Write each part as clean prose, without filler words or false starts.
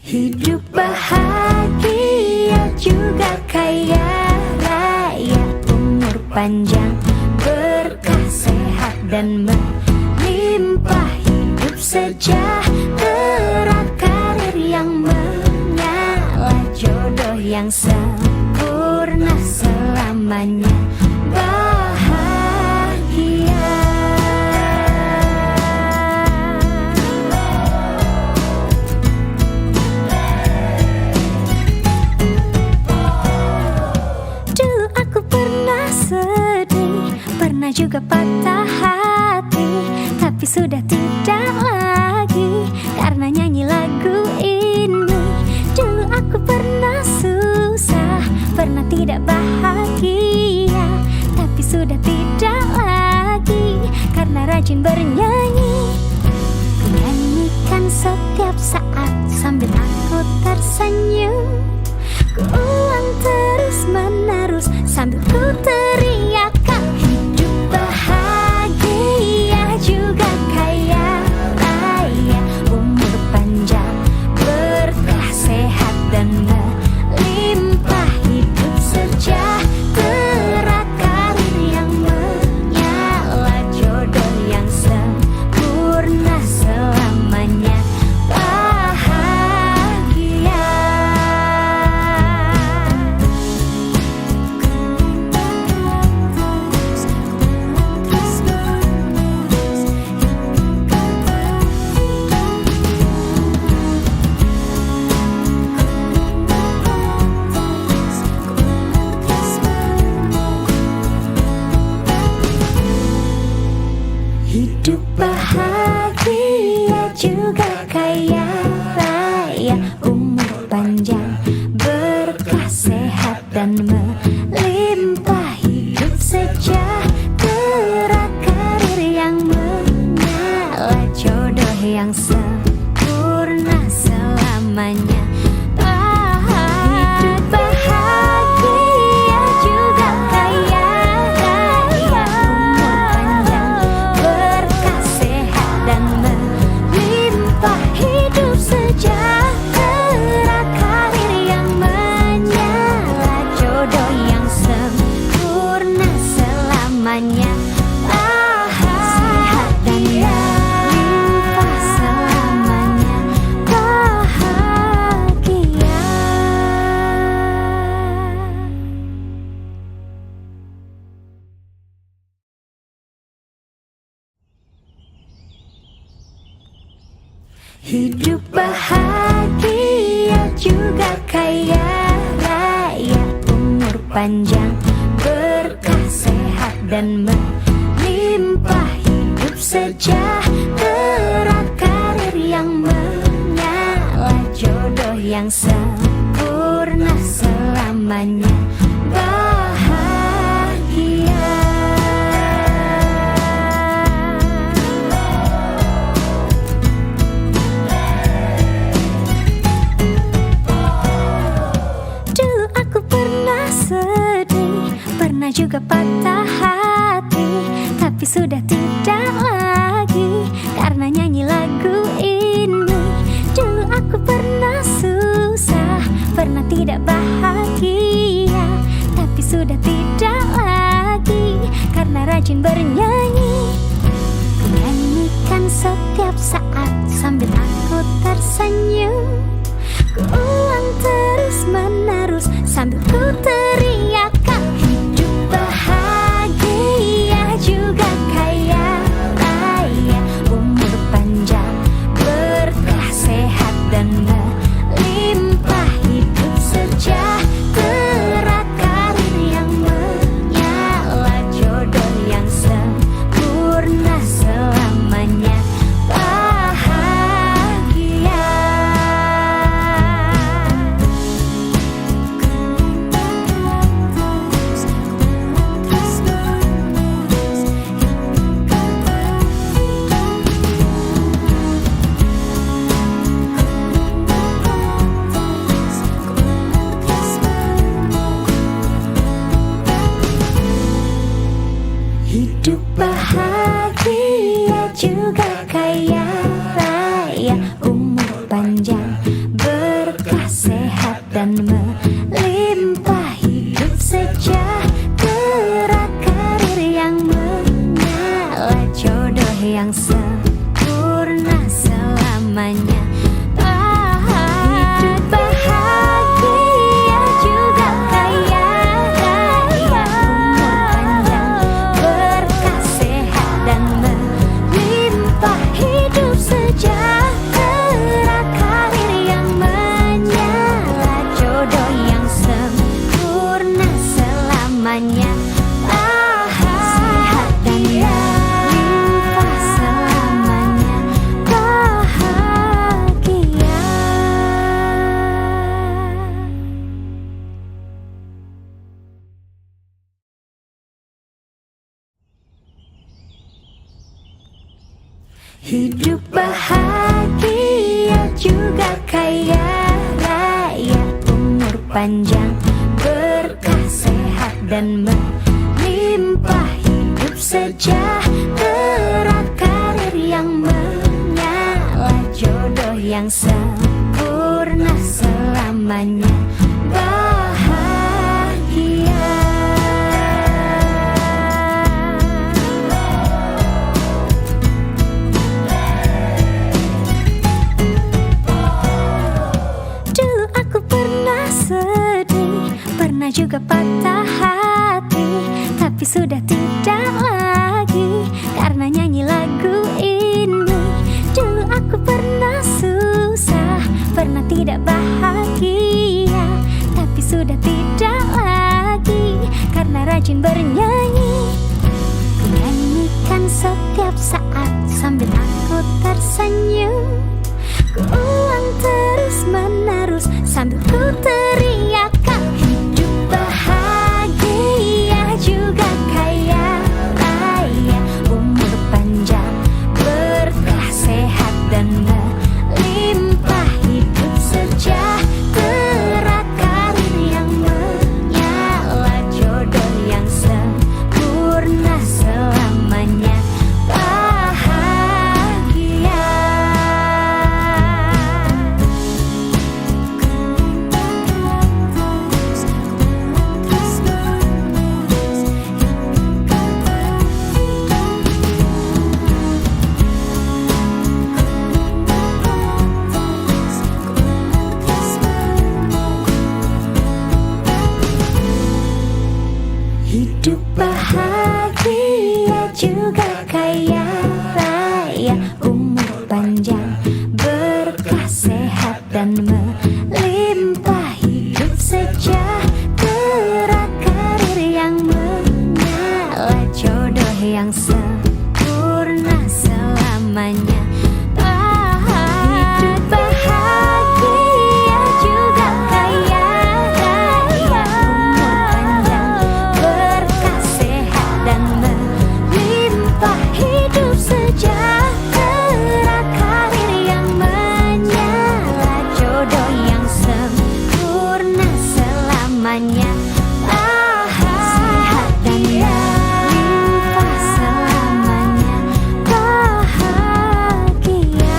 Hidup bahagia juga kaya raya, umur panjang, berkah, sehat dan melimpah. Hidup sejahtera, karir yang menyala, jodoh yang sempurna, selamanya bahagia. Dulu aku pernah sedih, pernah juga patah hati, tapi sudah tidak lagi karena nyanyi lagu ini. Dulu aku pernah susah, pernah tidak bahagia, tapi sudah tidak lagi karena rajin bernyanyi. Ku nyanyikan setiap saat sambil aku tersenyum. Ku ulang terus menerus sambil ku teriakan. Hidup bahagia juga kaya raya, umur panjang, berkah, sehat dan melimpah. Hidup sejahtera, karir yang menyala, jodoh yang sempurna, selamanya bahagia. Hidup bahagia juga kaya raya, umur panjang, berkah, sehat dan melimpah. Hidup sejahtera, karir yang menyala, jodoh yang sempurna, selamanya bahagia. Hidup bahagia juga kaya raya, umur panjang, berkah, sehat dan melimpah. Hidup sejahtera, karir yang menyala, jodoh yang sempurna, selamanya bahagia. Dan melimpah, selamanya bahagia. Hidup bahagia juga kaya raya, umur panjang, berkah, sehat dan melimpah. Hidup sejahtera, karir yang menyala, jodoh yang sempurna, selamanya bahagia. Dulu aku pernah sedih, pernah juga patah hati, tapi sudah tidak lagi karena nyanyi lagu ini. Dulu aku pernah susah, pernah tidak bahagia, tapi sudah tidak lagi karena rajin bernyanyi. Ku nyanyikan setiap saat sambil aku tersenyum. Ku ulang terus menerus sambil ku teriakan. Hidup bahagia juga kaya raya, umur panjang, berkah, sehat dan melimpah. Hidup sejahtera, karir yang menyala, jodoh yang sempurna, selamanya bahagia. selamanya. Hidup bahagia juga kaya raya, umur panjang, berkah sehat dan melimpah, hidup sejahtera, karir yang menyala, jodoh yang sempurna selamanya. Sehat dan melimpah selamanya, bahagia. Hidup bahagia juga kaya raya, umur panjang, berkah sehat dan melimpah, hidup sejahtera, karir yang menyala, jodoh yang sempurna selamanya, bahagia. Dulu aku pernah sedih, pernah juga patah hati, tapi sudah tidak lagi karena nyanyi lagu ini. Dulu aku pernah susah, pernah tidak bahagia, tapi sudah tidak lagi karena rajin bernyanyi. Ku nyanyikan setiap saat sambil aku tersenyum. Ku ulang terus menerus sambil ku teriakan. Hidup bahagia juga kaya raya, umur panjang, berkah sehat dan melimpah, hidup sejahtera, karir yang menyala, jodoh yang sempurna selamanya, bahagia. Hidup bahagia juga kaya raya, umur panjang, berkah sehat dan melimpah, hidup sejahtera, karir yang menyala, jodoh yang sempurna selamanya. Hidup bahagia juga kaya raya, umur panjang, berkah sehat dan melimpah, hidup sejahtera, karir yang menyala, jodoh yang sempurna selamanya, sehat dan melimpah selamanya, bahagia.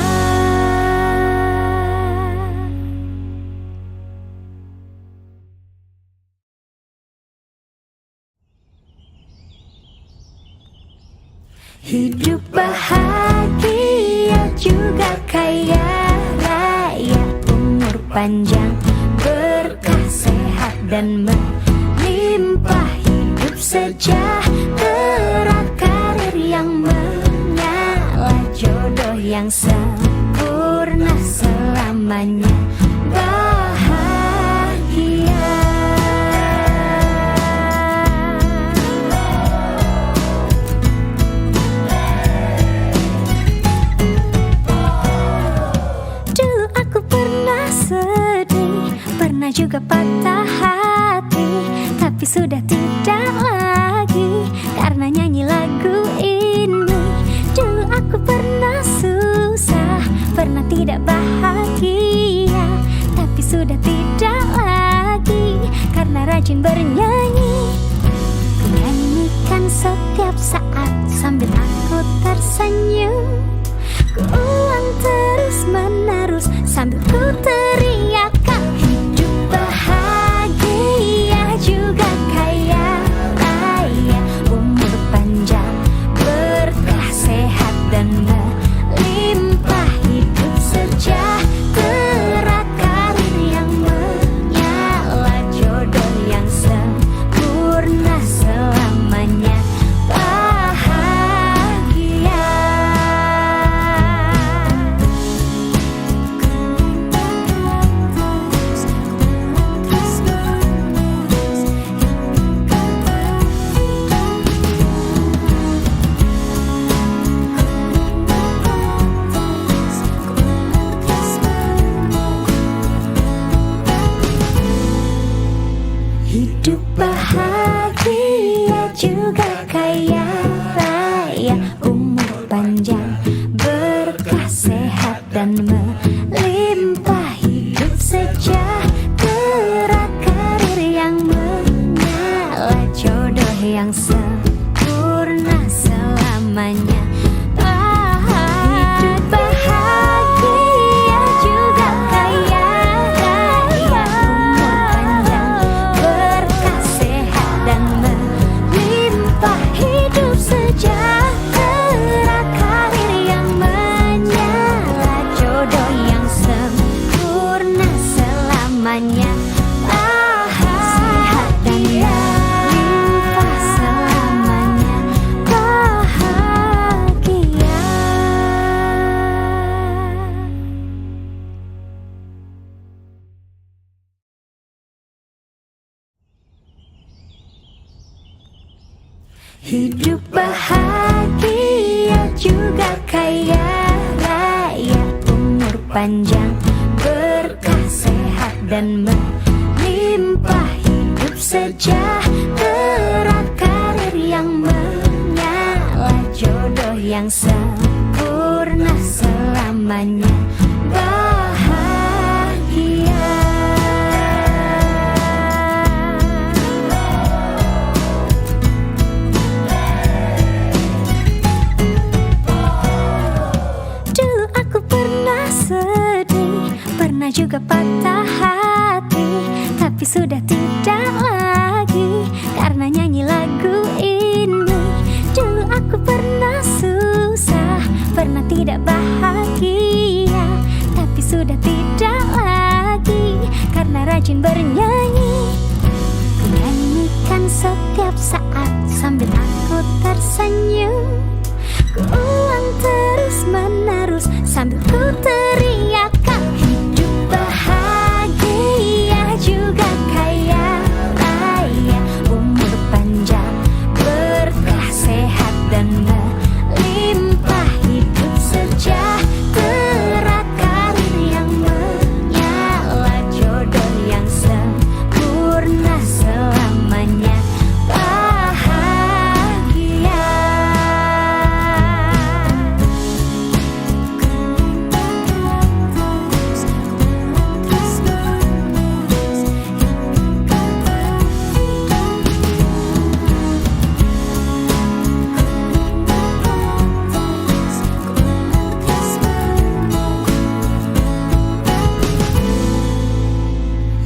Hidup bahagia juga kaya raya, umur panjang, berkah sehat dan melimpah, hidup sejahtera, karir yang menyala, jodoh yang sempurna selamanya, bahagia. Dulu aku pernah sedih, pernah juga patah hati, tapi sudah tidak lagi karena nyanyi lagu ini. Dulu aku pernah susah, pernah tidak bahagia, tapi sudah tidak lagi karena rajin bernyanyi. Ku nyanyikan setiap saat sambil aku tersenyum. Ku ulang terus menerus sambil ku teriakan. Hidup bahagia juga kaya raya, umur panjang, berkah sehat dan melimpah, hidup sehat dan melimpah hidup sejahtera, karir yang menyala, jodoh yang sempurna selamanya. Hidup bahagia juga kaya raya, umur panjang, berkah, sehat dan melimpah hidup sejahtera, karir yang menyala, jodoh yang sempurna selamanya. Sehat dan melimpah selamanya, bahagia. Hidup bahagia juga kaya raya, umur panjang, berkah, sehat dan melimpah hidup sejahtera, karir yang menyala, jodoh yang sempurna selamanya, bahagia. Dulu aku pernah sedih, pernah juga patah hati, tapi sudah tidak lagi karena nyanyi lagu ini. Dulu aku pernah susah, pernah tidak bahagia, tapi sudah tidak lagi karena rajin bernyanyi. Ku nyanyikan setiap saat sambil aku tersenyum, ku ulang terus menerus sambil ku teriakan. Hidup bahagia juga kaya raya, umur panjang, berkah, sehat dan melimpah hidup sejahtera, karir yang menyala, jodoh yang sempurna selamanya, bahagia.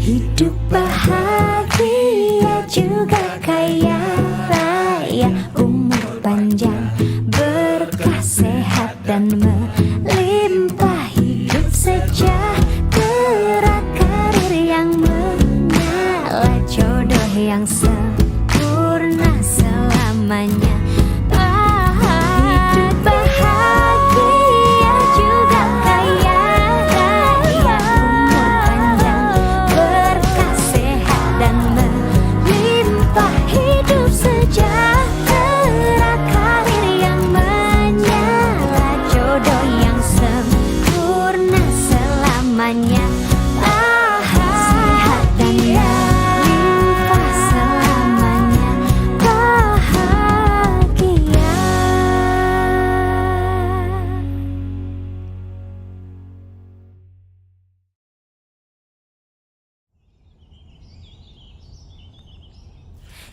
Hidup bahagia juga kaya raya, umur panjang, berkah, sehat dan melimpah hidup sejahtera, karir yang menyala, jodoh yang sempurna selamanya. Hidup bahagia juga kaya raya, umur panjang, berkah, sehat dan melimpah hidup sejahtera, karir yang menyala, jodoh yang sempurna selamanya, sehat dan melimpah selamanya, bahagia.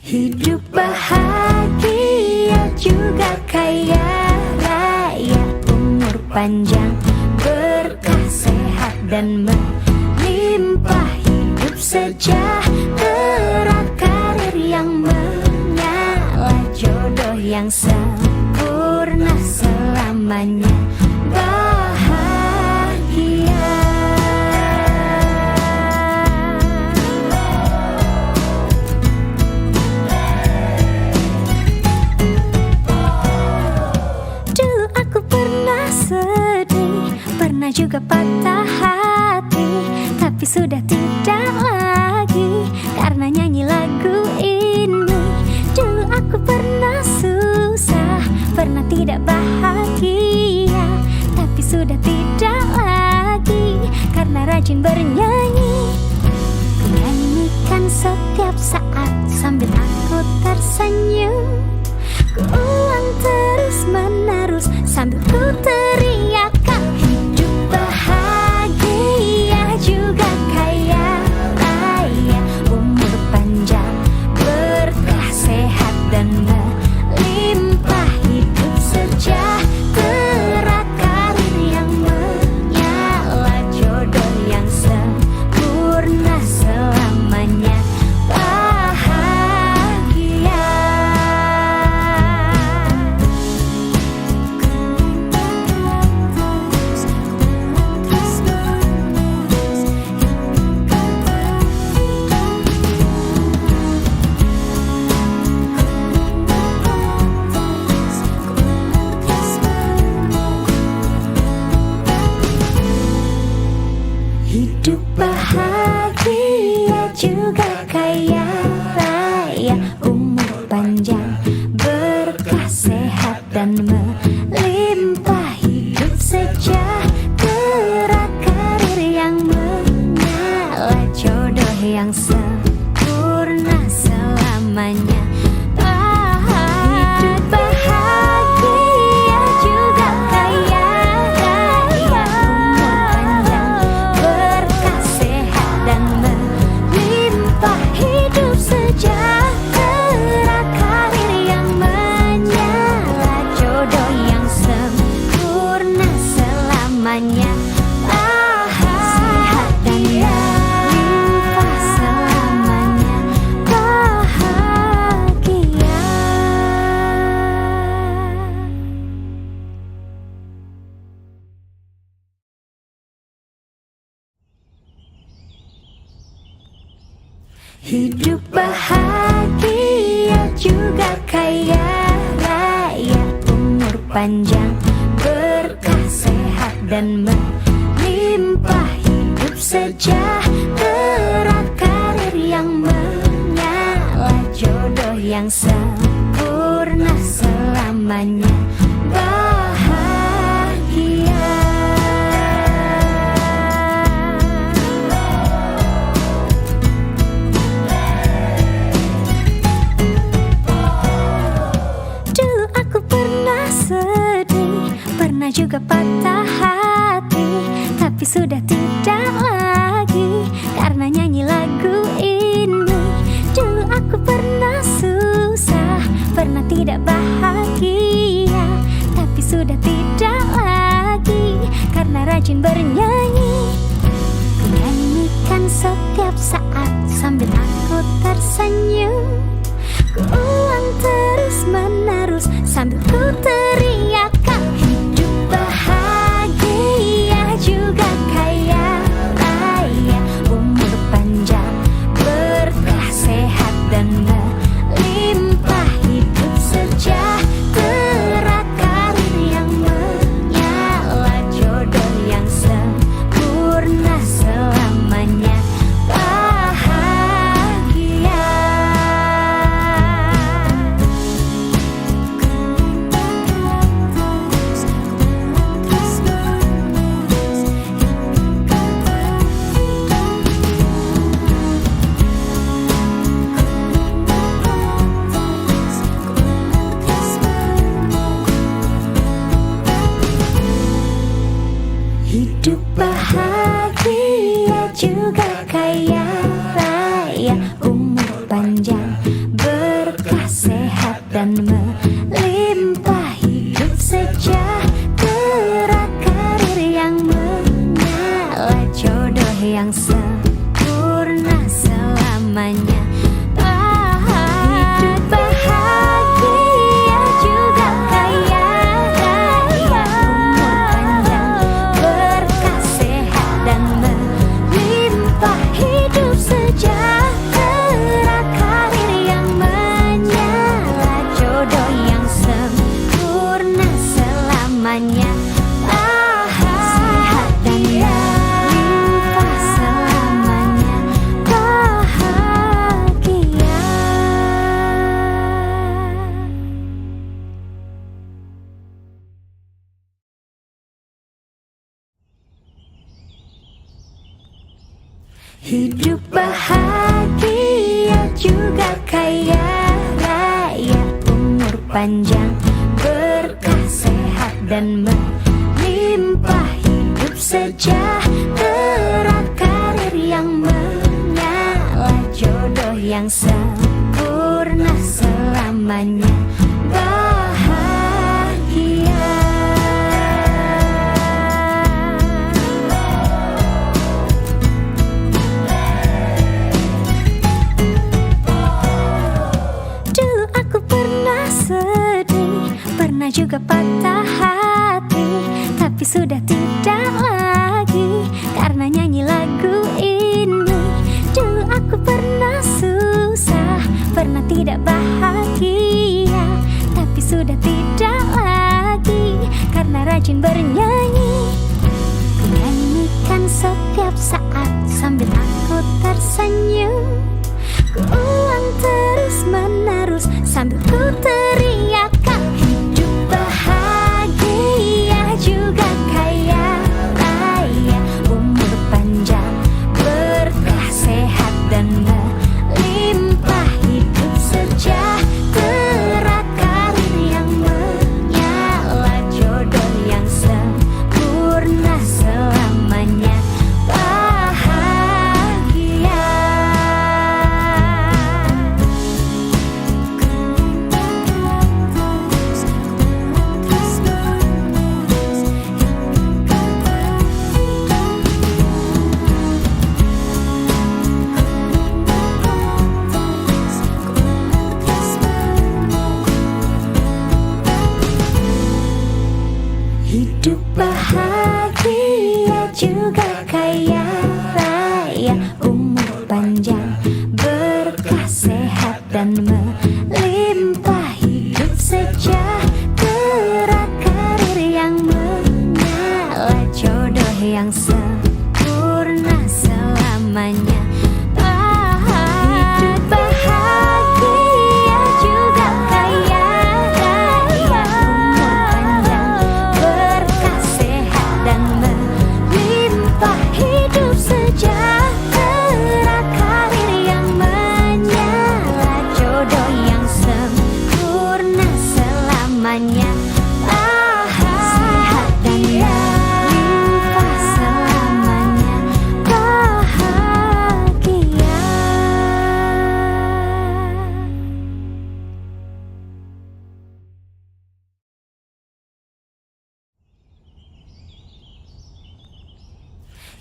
Hidup bahagia juga kaya raya, umur panjang, berkah, sehat dan melimpah hidup sejahtera, karir yang menyala, jodoh yang sempurna selamanya, bahagia. Dulu aku pernah sedih, pernah juga patah hati, tapi sudah tidak lagi karena nyanyi lagu ini. Dulu aku pernah susah, pernah tidak bahagia, tapi sudah tidak lagi karena rajin bernyanyi. Ku nyanyikan setiap saat sambil aku tersenyum, ku ulang terus menerus sambil ku teriakan. Hidup Hidup bahagia juga kaya raya, umur panjang, berkah sehat dan melimpah, hidup sejahtera, karir yang menyala, jodoh yang sempurna selamanya. Hidup bahagia juga kaya raya, umur panjang, berkah sehat dan melimpah, hidup sejahtera, karir yang menyala, jodoh yang sempurna selamanya. Sehat dan melimpah selamanya, bahagia. Hidup bahagia juga kaya raya, umur panjang, berkah sehat dan melimpah, hidup sejahtera, karir yang menyala, jodoh yang sempurna selamanya, bahagia. Dulu aku pernah sedih, pernah juga patah hati, tapi sudah tidak lagi karena nyanyi lagu ini. Dulu aku pernah susah, pernah tidak bahagia, tapi sudah tidak lagi karena rajin bernyanyi. Ku nyanyikan setiap saat sambil aku tersenyum, ku ulang terus menerus sambil ku teriakan. Hidup bahagia juga kaya raya, umur panjang, berkah sehat dan melimpah, hidup sejahtera, karir yang menyala, jodoh yang sempurna selamanya, bahagia. Hidup bahagia juga kaya raya, umur panjang, berkah sehat dan melimpah, hidup sejahtera, karir yang menyala, jodoh yang sempurna selamanya. Hidup bahagia juga kaya raya, umur panjang, berkah sehat dan melimpah, hidup sejahtera, karir yang menyala, jodoh yang sempurna selamanya, sehat dan melimpah selamanya, bahagia. Hidup bahagia juga kaya raya, umur panjang, berkah sehat dan melimpah, hidup sejahtera, karir yang menyala, jodoh yang sempurna selamanya, bahagia. Dulu aku pernah sedih, pernah juga patah hati, tapi sudah tidak lagi karena nyanyi lagu ini. Dulu aku pernah susah, pernah tidak bahagia, tersenyum. Ku ulang terus menerus sambil ku teriakan, hidup bahagia juga kaya raya, umur panjang, berkah, sehat dan melimpah, hidup sejahtera, karir yang menyala, jodoh yang sempurna, selamanya bahagia. Hidup bahagia juga kaya raya, umur panjang, berkah, sehat dan melimpah, hidup sejahtera, karir yang menyala, jodoh yang sempurna, selamanya hidup bahagia juga kaya raya, umur panjang, berkah, sehat dan melimpah, hidup sejahtera, karir yang menyala, jodoh yang sempurna, selamanya sehat dan melimpah, selamanya bahagia.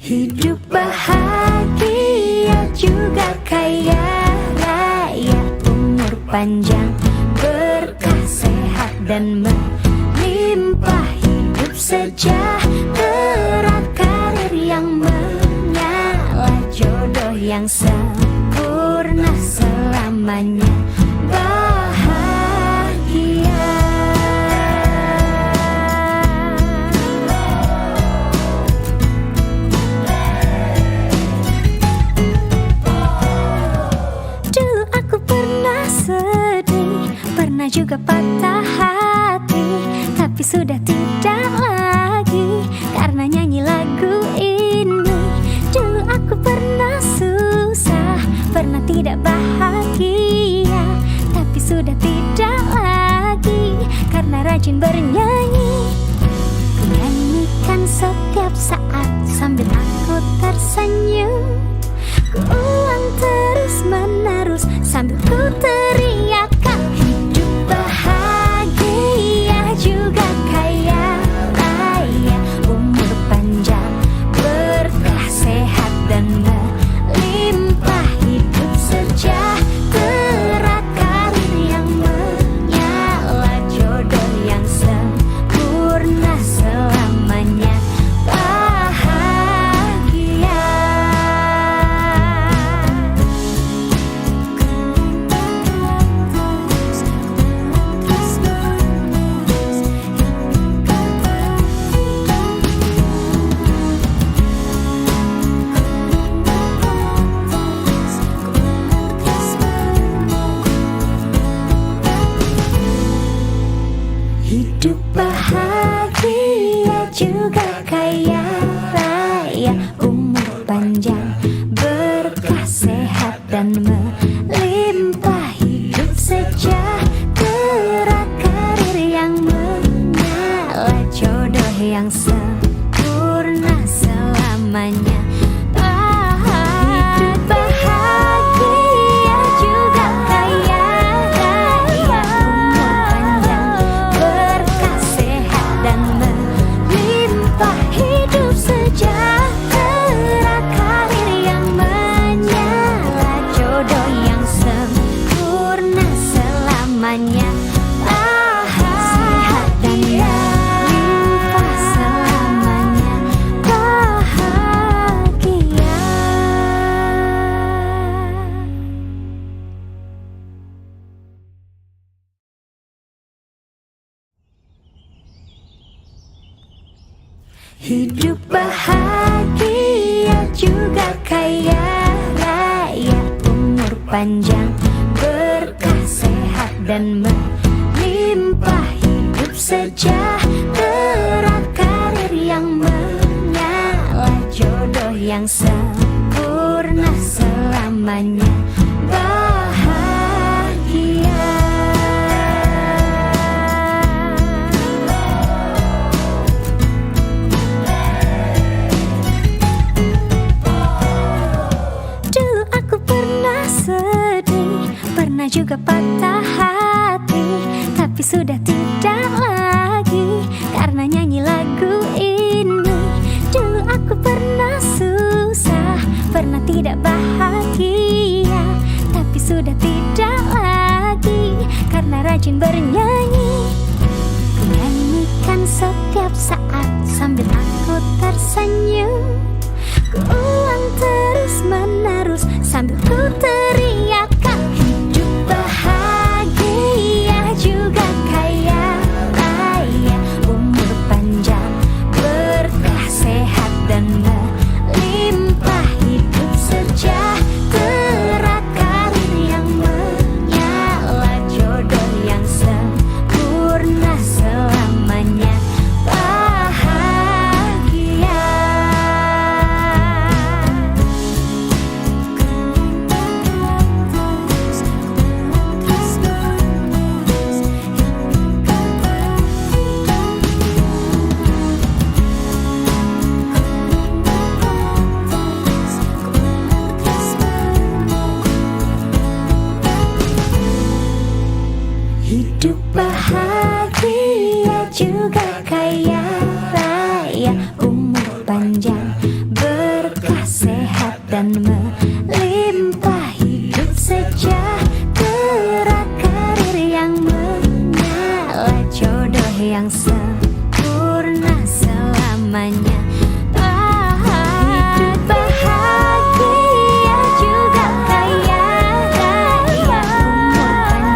Hidup bahagia juga kaya raya, umur panjang, berkah, sehat dan melimpah, hidup sejahtera, karir yang menyala, jodoh yang sempurna, selamanya bahagia. Dulu aku pernah sedih, pernah juga patah hati, tapi sudah tidak lagi karena nyanyi lagu ini. Dulu aku pernah susah, pernah tidak bahagia, tapi sudah tidak lagi karena rajin bernyanyi. Ku nyanyikan setiap saat sambil aku tersenyum. Ku ulang terus menerus sambil ku teriakan, hidup bahagia juga kaya raya, umur panjang, berkah, sehat dan melimpah, hidup sejahtera, karir yang menyala, jodoh yang sempurna, selamanya bahagia. Hidup bahagia juga kaya raya, umur panjang, berkah, sehat dan melimpah, hidup sejahtera, karir yang menyala, jodoh yang sempurna, selamanya hidup bahagia juga kaya raya, umur panjang, berkah, sehat dan melimpah, hidup sejahtera, karir yang menyala, jodoh yang sempurna, selamanya sehat dan melimpah, selamanya bahagia. Hidup bahagia juga kaya raya, panjang, berkah sehat dan melimpah hidup sejahtera, karir yang menyala, jodoh yang sempurna, selamanya bahagia. Dulu aku pernah sedih, pernah juga patah hati, tapi sudah tidak lagi karena nyanyi lagu ini. Dulu aku pernah susah, pernah tidak bahagia, tapi sudah tidak lagi karena rajin bernyanyi. Ku nyanyikan setiap saat sambil aku tersenyum, ku ulang terus menerus sambil ku teriakan, hidup bahagia juga kaya raya, umur panjang, berkah sehat dan melimpah hidup sejahtera, karir yang menyala, jodoh yang sempurna, selamanya bahagia. Hidup bahagia juga kaya raya, umur panjang, berkah sehat dan melimpah hidup sejahtera, karir yang menyala, jodoh yang sempurna, selamanya bahagia. Hidup bahagia juga kaya raya,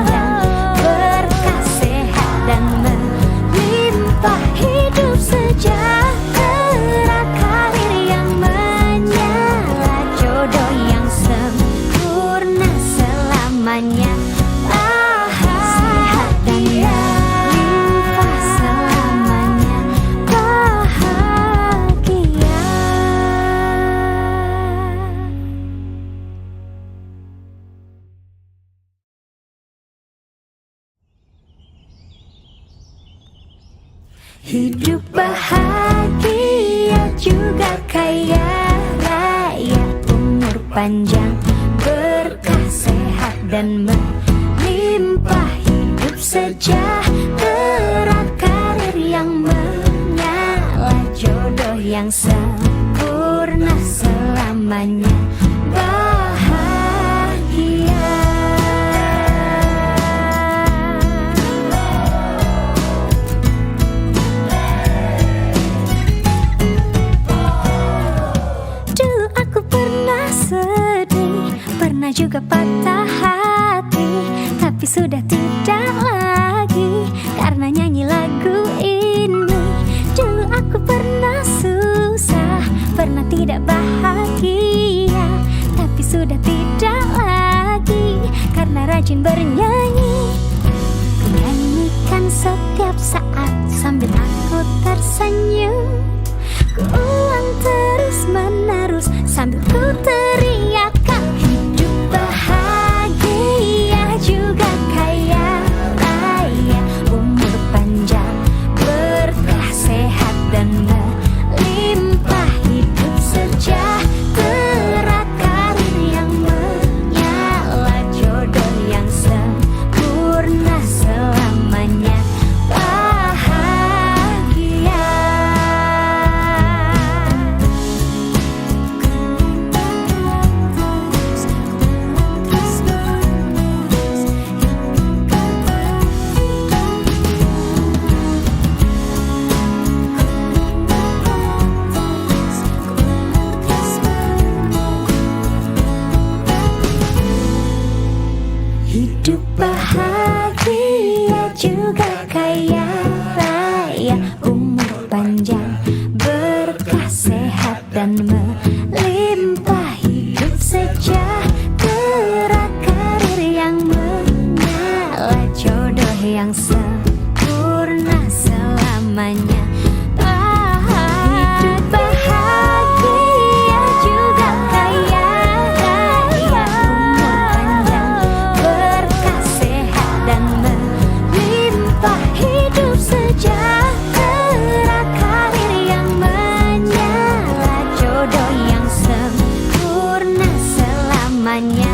umur panjang, berkah sehat dan melimpah hidup sejahtera, karir yang menyala, jodoh yang sempurna, selamanya bahagia. Limpah selamanya bahagia. Hidup bahagia juga kaya raya, umur panjang, berkah sehat dan melimpah hidup sejahtera, karir yang menyala, jodoh yang sempurna, selamanya bahagia. Dulu aku pernah sedih, pernah juga patah hati, tapi sudah tidak lagi karena nyanyi lagu ini. Dulu aku pernah susah, pernah tidak bahagia, tapi sudah tidak lagi karena rajin bernyanyi. Ku nyanyikan setiap saat sambil aku tersenyum, ku ulang terus menerus sambil ku teriakan, hidup bahagia juga kaya raya, umur panjang, berkah sehat dan melimpah hidup sejahtera, karir yang menyala, jodoh yang sempurna, selamanya bahagia. Hidup bahagia juga kaya raya, umur panjang, berkah sehat dan melimpah hidup sejahtera. yang sempurna selamanya. Hidup bahagia juga kaya raya, umur panjang, berkah sehat dan melimpah, hidup sejahtera, karir yang menyala, jodoh yang sempurna selamanya.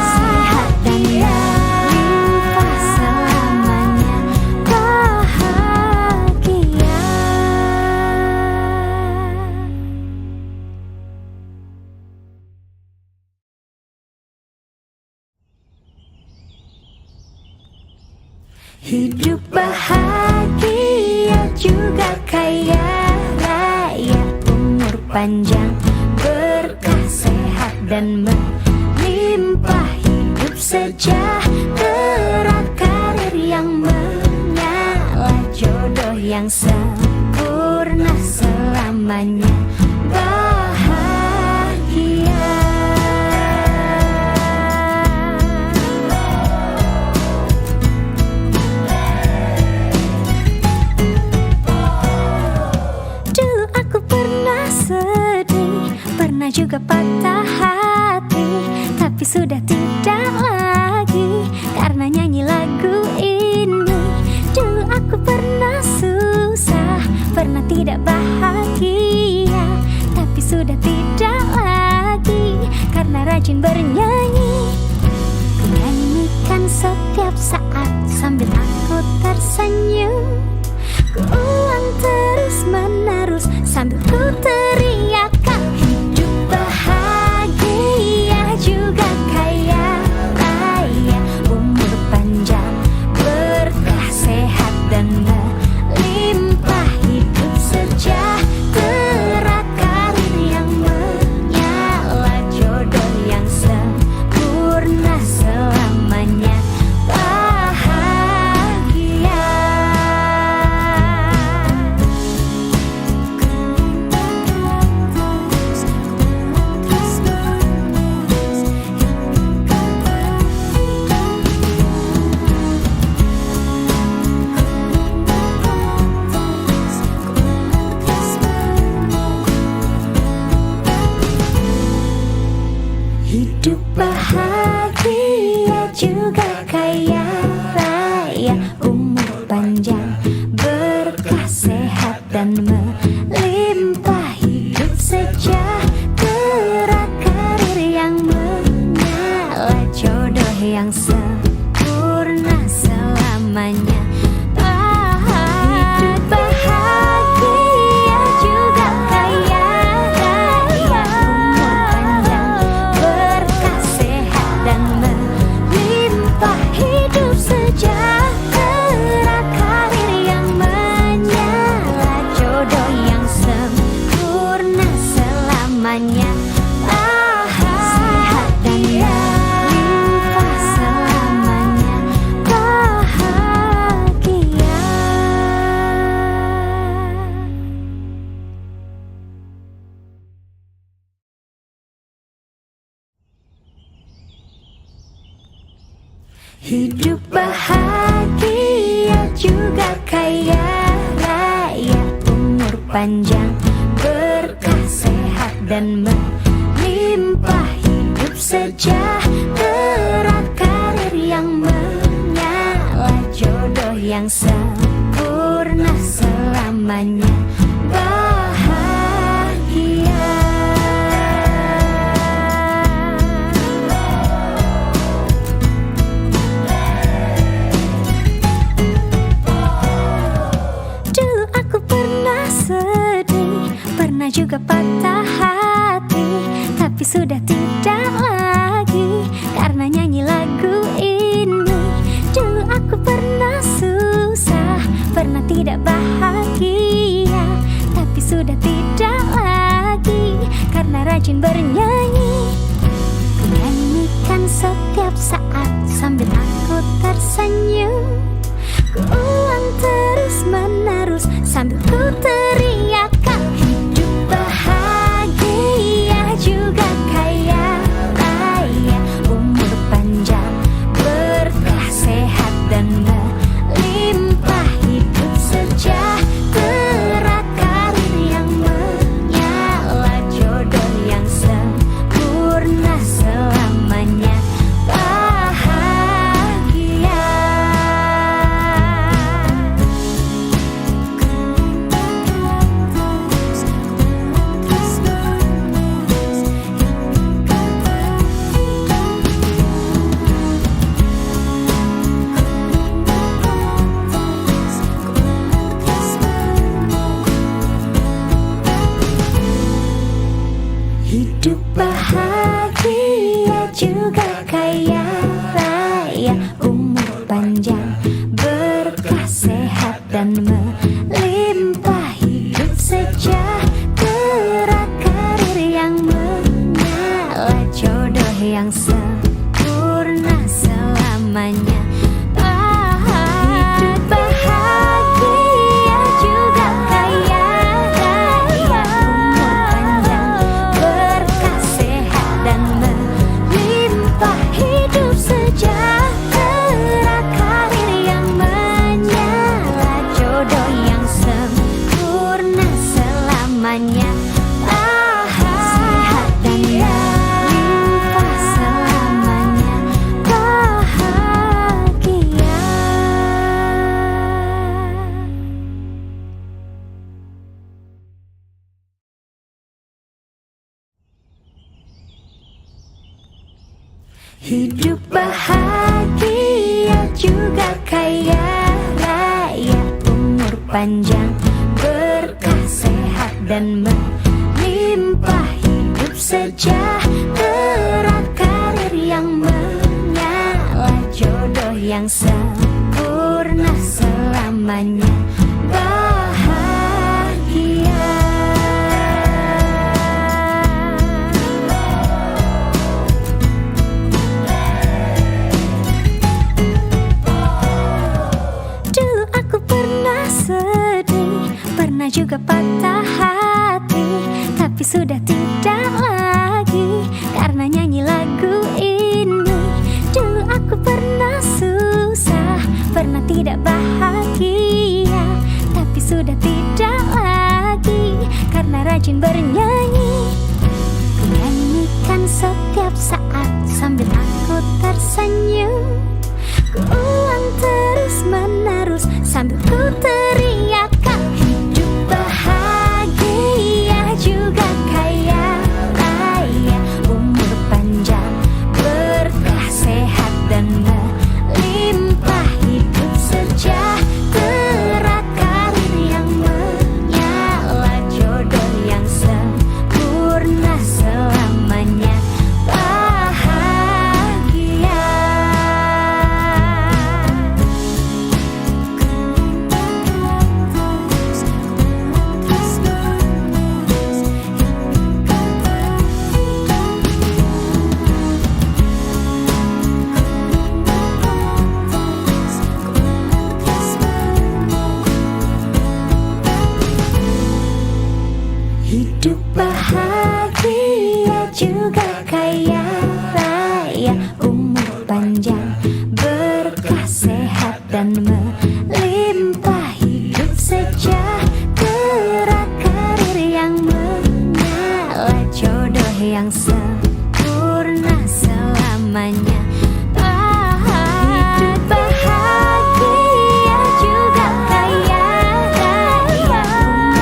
Sehat dan melimpah selamanya, bahagia. Hidup bahagia juga kaya raya, umur panjang, berkah sehat dan melimpah, hidup sejahtera, karir yang menyala, jodoh yang sempurna selamanya, bahagia. Dulu aku pernah sedih, pernah juga patah hati, tapi sudah tidak lagi karena nyanyi lagu ini. Dulu aku pernah susah, pernah tidak bahagia, tapi sudah tidak lagi karena rajin bernyanyi. Ku nyanyikan setiap saat sambil aku tersenyum. Ku ulang terus menerus sambil ku teriakan, hidup bahagia juga kaya raya, umur panjang, berkah sehat dan melimpah, hidup sejahtera, karir yang menyala, jodoh yang sempurna selamanya, bahagia. Hidup bahagia juga kaya raya, umur panjang, berkah sehat dan melimpah, hidup sejahtera, karir yang menyala, jodoh yang sempurna selamanya, hidup bahagia juga kaya raya, umur panjang, berkah sehat dan melimpah, hidup sejahtera, karir yang menyala, jodoh yang sempurna selamanya, sehat dan melimpah selamanya, bahagia. Hidup bahagia juga kaya raya, umur panjang, berkah sehat dan melimpah, hidup sejahtera, karir yang menyala, jodoh yang sempurna selamanya, bahagia. Dulu aku pernah sedih, pernah juga patah hati, tapi sudah tidak lagi karena nyanyi lagu ini. Dulu aku pernah susah, pernah tidak bahagia, tapi sudah tidak lagi karena rajin bernyanyi. Ku nyanyikan setiap saat sambil aku tersenyum. Ku ulang terus menerus sambil ku teriakan, hidup bahagia juga kaya raya, umur panjang, berkah sehat dan yang sempurna selamanya. Hidup bahagia juga kaya raya, umur panjang, berkah sehat dan melimpah, hidup sejahtera, karir yang menyala, jodoh yang sempurna selamanya. Sehat dan melimpah selamanya, bahagia. Hidup bahagia juga kaya raya, umur panjang, berkah sehat dan melimpah, hidup sejahtera, karir yang menyala, jodoh yang sempurna selamanya, bahagia. Dulu aku pernah sedih, pernah juga patah hati, tapi sudah tidak lagi karena nyanyi lagu ini. Dulu aku pernah susah, pernah tidak bahagia, tapi sudah tidak lagi karena rajin bernyanyi. Ku nyanyikan setiap saat sambil aku tersenyum, ku ulang terus menerus sambil ku teriakan. Hidup bahagia juga kaya raya, umur panjang, berkah sehat dan melimpah, hidup sejahtera, karir yang menyala, jodoh yang sempurna selamanya, bahagia. Hidup bahagia juga kaya raya, umur panjang, berkah sehat dan melimpah, hidup sejahtera, karir yang menyala, jodoh yang sempurna selamanya, hidup bahagia juga kaya raya,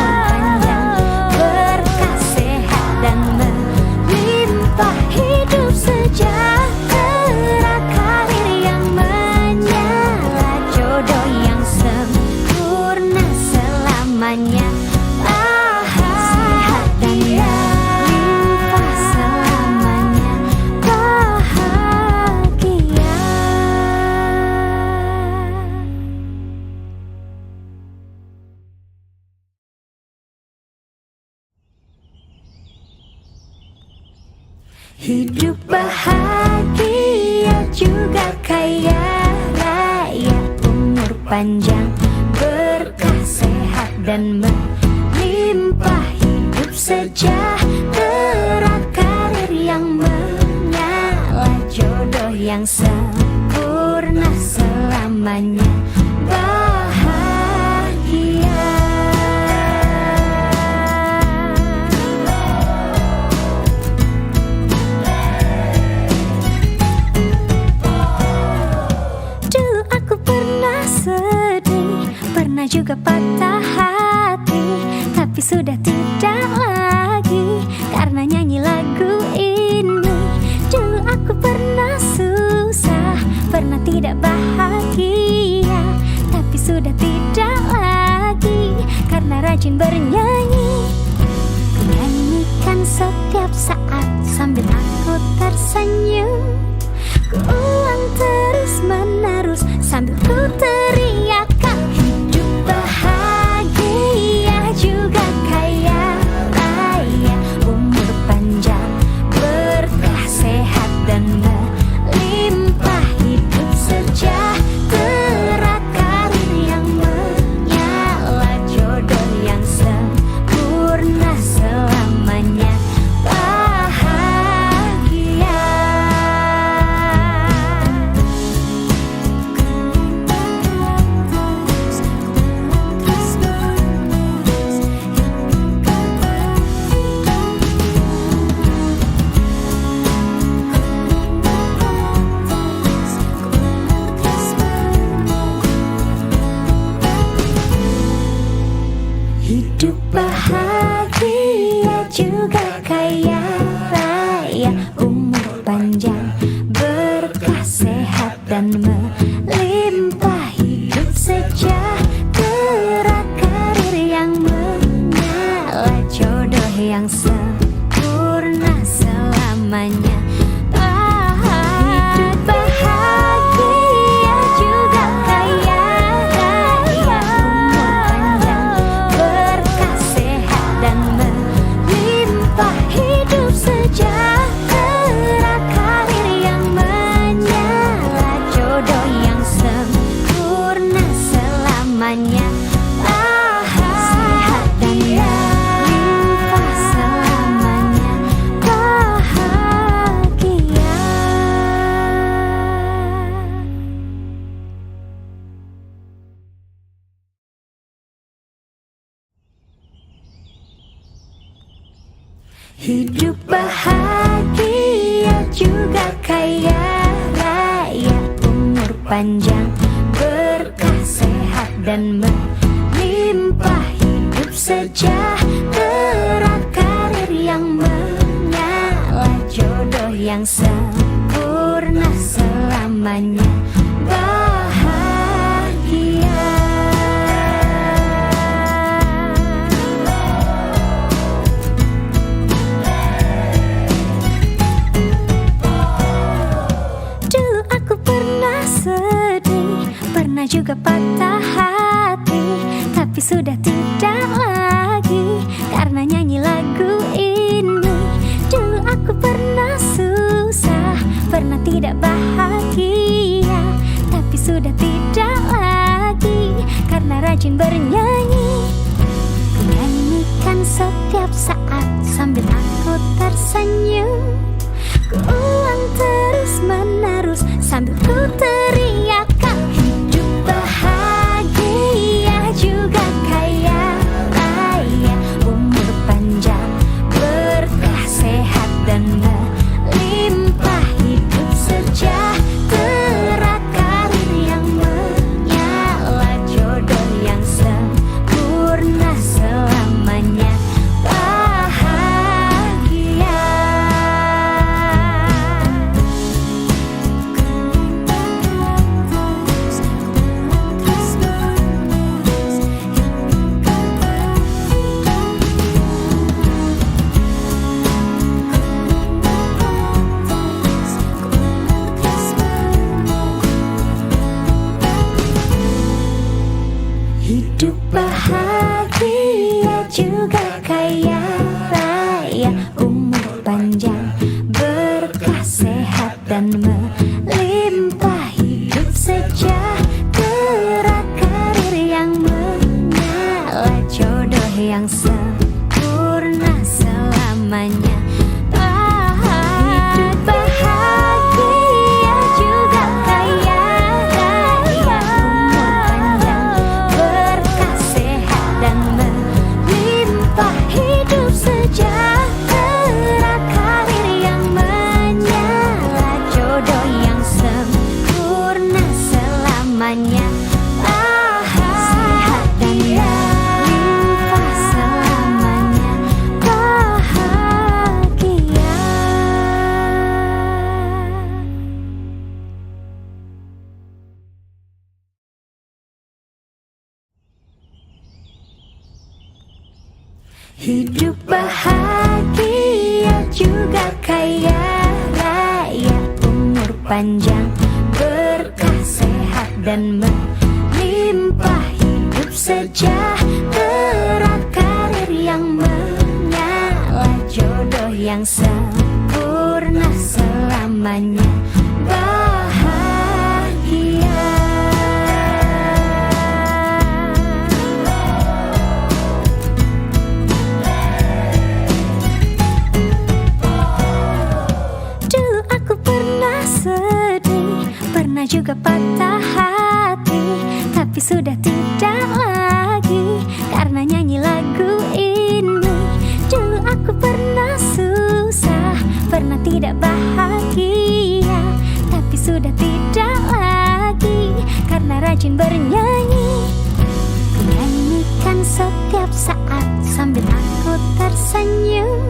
umur panjang, berkah sehat dan melimpah, hidup sejahtera, karir yang menyala, jodoh yang sempurna selamanya, sehat dan melimpah selamanya, bahagia. Hidup bahagia juga kaya raya, umur panjang, berkah sehat dan melimpah, hidup sejahtera, karir yang menyala, jodoh yang sempurna selamanya, bahagia. Dulu aku pernah sedih, pernah juga patah hati, tapi sudah tidak lagi karena nyanyi lagu ini. Dulu aku pernah susah, pernah tidak bahagia, tapi sudah tidak lagi karena rajin bernyanyi. Ku nyanyikan setiap saat sambil aku tersenyum, ku ulang terus menerus sambil ku teriakan. Hidup bahagia juga kaya raya, umur panjang, berkah sehat dan juga kaya raya, umur panjang, berkah sehat dan melimpah, hidup sejahtera, karir yang menyala, jodoh yang sempurna selamanya. Hidup bahagia juga kaya raya, umur panjang, berkah sehat dan melimpah, hidup sejahtera, karir yang menyala, jodoh yang sempurna selamanya. Sehat dan melimpah selamanya, bahagia. Hidup bahagia juga kaya raya, umur panjang, berkah sehat dan melimpah, hidup sejahtera, karir yang menyala, jodoh yang sempurna selamanya, bahagia. Dulu aku pernah sedih, pernah juga patah hati, tapi sudah tidak lagi karena nyanyi lagu ini. Dulu aku pernah susah, pernah tidak bahagia, tapi sudah tidak lagi karena rajin bernyanyi. Ku nyanyikan setiap saat sambil aku tersenyum, ku ulang terus menerus sambil ku teriakan. Hidup bahagia juga kaya raya, umur panjang, berkah sehat dan melimpah, hidup sejahtera, karir yang menyala, jodoh yang sempurna selamanya, bahagia. Hidup bahagia juga kaya raya, umur panjang, berkah sehat dan melimpah, hidup sejahtera, karir yang menyala, jodoh yang sempurna selamanya. Hidup bahagia juga kaya raya, umur panjang, berkah sehat dan melimpah, hidup sejahtera, karir yang menyala, jodoh yang sempurna selamanya, sehat dan melimpah selamanya, bahagia. Hidup bahagia juga kaya raya, umur panjang, berkah sehat dan melimpah, hidup sejahtera, karir yang menyala, jodoh yang sempurna selamanya, bahagia. Dulu aku pernah sedih, pernah juga patah hati, tapi sudah tidak lagi karena nyanyi lagu ini. Dulu aku pernah susah, pernah tidak bahagia, tapi sudah tidak lagi karena rajin bernyanyi. Ku nyanyikan setiap saat sambil aku aku tersenyum.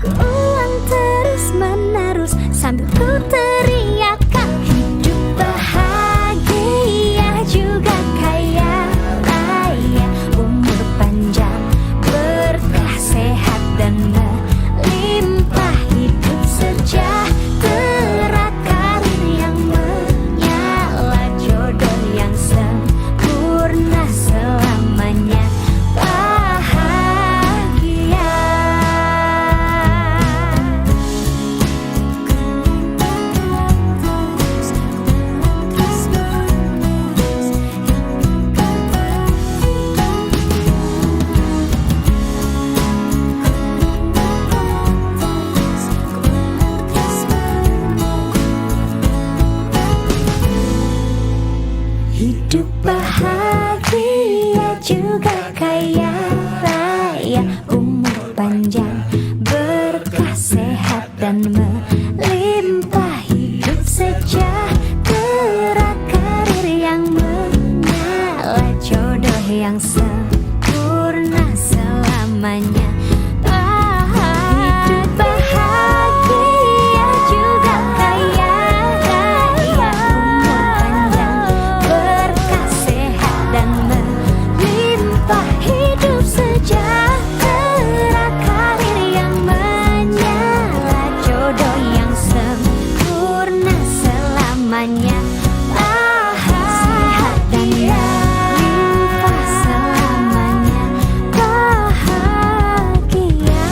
Ku ulang terus menerus sambil ku teriakan, hidup bahagia juga kaya raya, umur panjang, berkah, sehat dan melimpah, hidup sejahtera, karir yang menyala, jodoh yang sempurna, selamanya bahagia. Hidup bahagia juga kaya raya, umur panjang, berkah, sehat dan melimpah, hidup sejahtera, karir yang menyala, jodoh yang sempurna, selamanya hidup bahagia juga kaya raya, umur panjang, berkah, sehat dan melimpah, hidup sejahtera, karir yang menyala, jodoh yang sempurna, selamanya sehat dan melimpah, selamanya bahagia.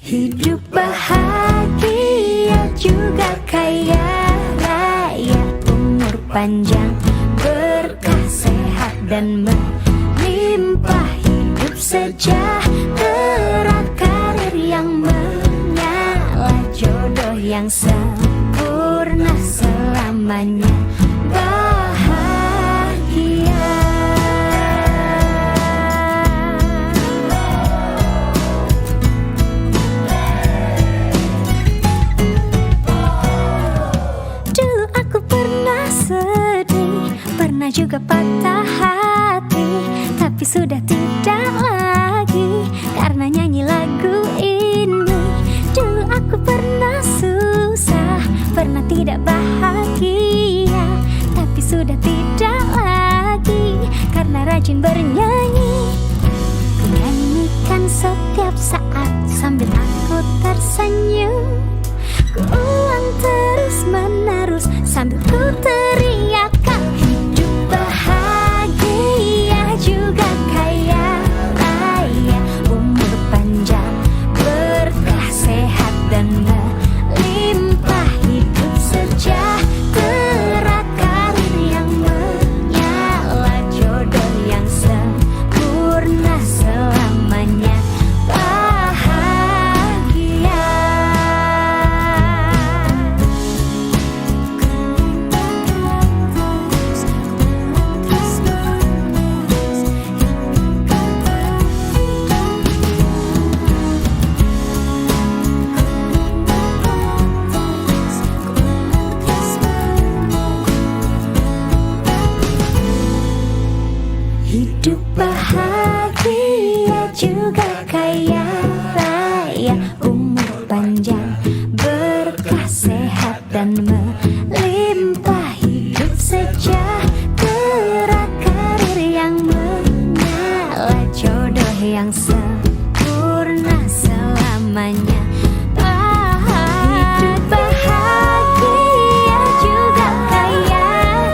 Hidup bahagia juga kaya raya, umur panjang, berkah, sehat dan melimpah, hidup sejahtera, karir yang menyala, jodoh yang sempurna, selamanya bahagia. Dulu aku pernah sedih, pernah juga patah hati, tapi sudah tidak lagi karena nyanyi lagu ini. Dulu aku pernah susah, pernah tidak bahagia, tapi sudah tidak lagi karena rajin bernyanyi. Ku nyanyikan setiap saat sambil aku tersenyum. Ku ulang terus menerus sambil ku teriakan, hidup bahagia juga kaya raya, umur panjang, berkah, sehat dan melimpah, hidup sejahtera, karir yang menyala, jodoh yang sempurna, selamanya bahagia. Hidup bahagia juga kaya raya, umur panjang, berkah, sehat dan melimpah, hidup sejahtera, karir yang menyala, jodoh yang sempurna, selamanya hidup bahagia juga kaya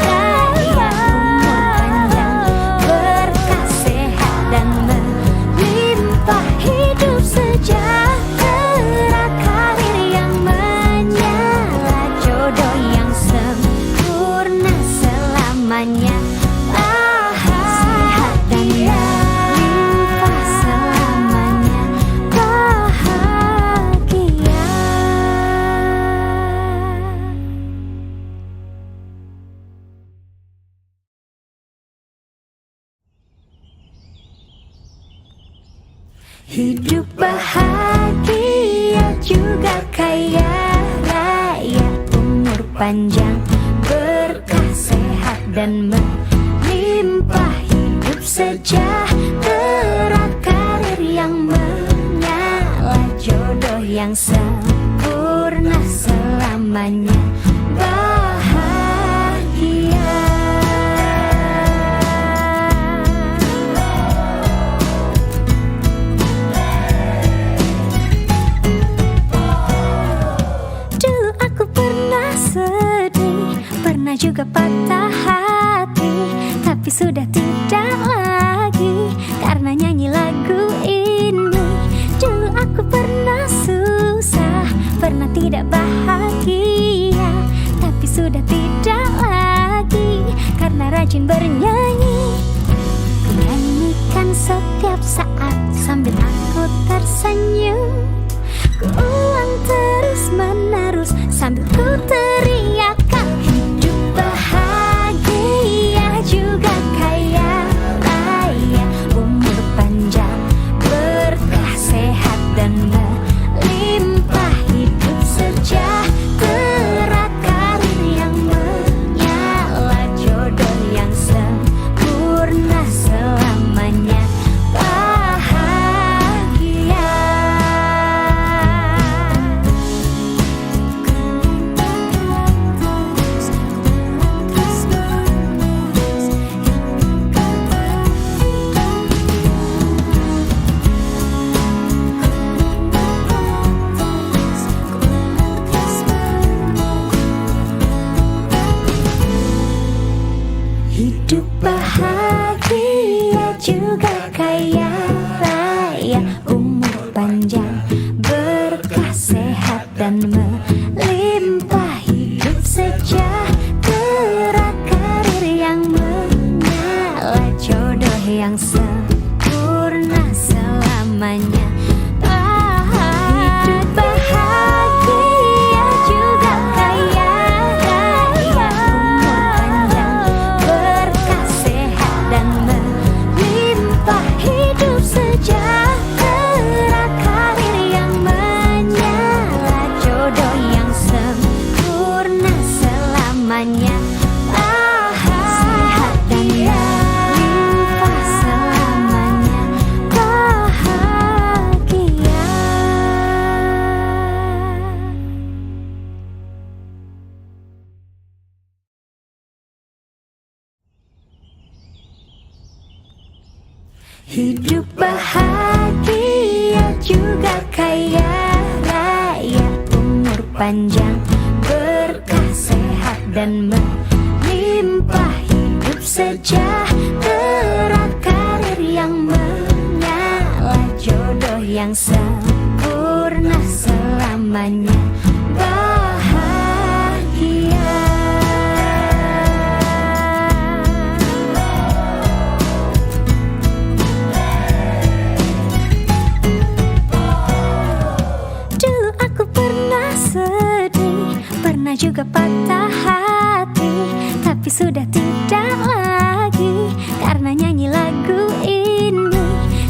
raya, umur panjang, berkah, sehat dan melimpah, hidup sejahtera, karir yang menyala, jodoh yang sempurna, selamanya sehat dan melimpah, selamanya bahagia. Hidup bahagia juga kaya panjang, berkah, sehat, dan melimpah hidup sejahtera, karir yang menyala, jodoh yang sempurna, selamanya bahagia. Dulu aku pernah sedih, pernah juga patah hati, tapi sudah tidak lagi karena nyanyi lagu ini. Dulu aku pernah susah, pernah tidak bahagia, tapi sudah tidak lagi karena rajin bernyanyi. Ku nyanyikan setiap saat sambil aku tersenyum, ku ulang terus menerus sambil ku teriakan, hidup bahagia juga kaya raya, umur panjang, berkah, sehat, dan melimpah hidup sejahtera, karir yang menyala, jodoh yang sempurna, selamanya bahagia. Hidup bahagia juga kaya raya, umur panjang, berkah, sehat, dan melimpah hidup sejahtera, karir yang menyala, jodoh yang sempurna, selamanya hidup bahagia juga kaya raya, umur panjang, berkah, sehat, dan melimpah hidup sejahtera, karir yang menyala, jodoh yang sempurna, selamanya sehat dan melimpah, selamanya bahagia. Hidup bahagia juga kaya raya, umur panjang, berkah, sehat, dan melimpah hidup sejahtera, karir yang menyala, jodoh yang sempurna, selamanya bahagia. Dulu aku pernah sedih, pernah juga patah hati, tapi sudah tidak lagi karena nyanyi lagu ini.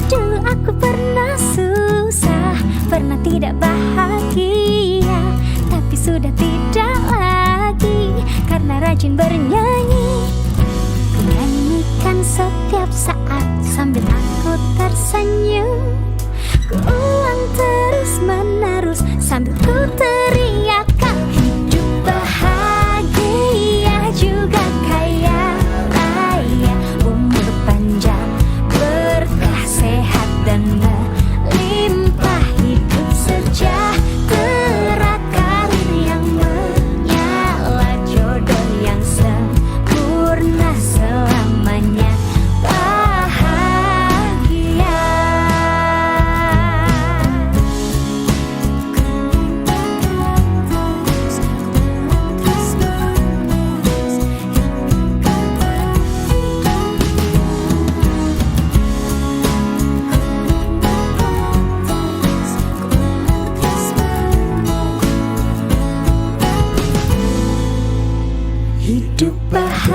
Dulu aku pernah susah, pernah tidak bahagia, tapi sudah tidak lagi karena rajin bernyanyi. Ku nyanyikan setiap saat sambil aku tersenyum, ku ulang terus menerus sambil ku teriakan, hidup bahagia juga kaya raya, umur panjang, berkah, sehat, dan melimpah hidup sejahtera, karir yang menyala, jodoh yang sempurna, selamanya bahagia. Hidup bahagia